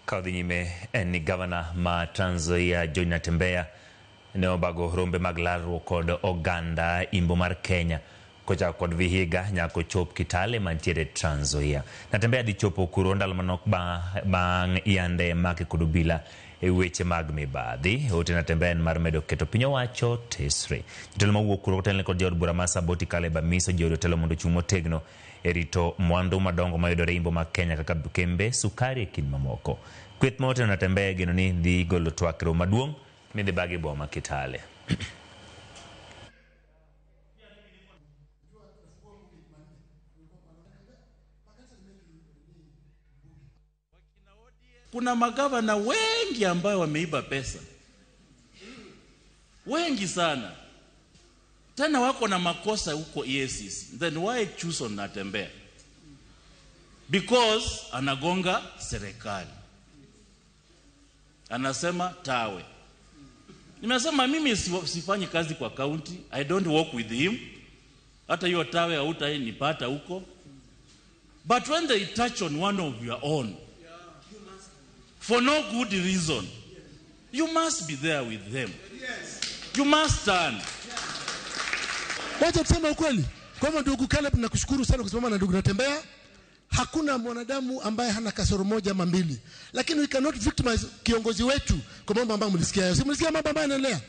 Kaudhi nyime ni Governor ma Trans Nzoia George Natembeya ne obago rombe mag larruok kod oganda Imbo mar Kenya kocha kod Vihiga nyako chop Kitale mantiere Trans Nzoia. Natembeya di chopo kuro ndalo manok bang' yande make kod obila e weche mag mibadhi. Ote Natembeya mar medo keto piny owacho tesre. Jotelo mawuok kuro otelne kod jood bura ma Saboti Caleb miso jood otelo mondo chung' motegno e rito mwandu madongo mayudore Imbo mag Kenya kaka kembe sukari e kind mamoko. Kweth mote Natembeya geno ni dhi golo twakro maduong' midhi bagi boma Kitale. Kuna magavana wengi ambao wameiba pesa. Wengi sana. Tena wako na makosa huko EACC. Then why choose on Natembeya? Because anagonga serikali. Anasema tawe. Nimesema mimi sifanyi kazi kwa county. I don't work with him. Hata hiyo tawe hautanipata huko. But when they touch on one of your own, for no good reason, you must be there with them. You must stand. Wacha tuseme ukweli. Kwa hivyo ndugu Caleb, nakushukuru sana kusimama na ndugu Natembeya. Hakuna mwanadamu ambaye hana kasoro moja ama mbili. Lakini we cannot victimize kiongozi wetu kwa mambo ambayo mlisikia. Si mlisikia mambo ambayo yanaendelea?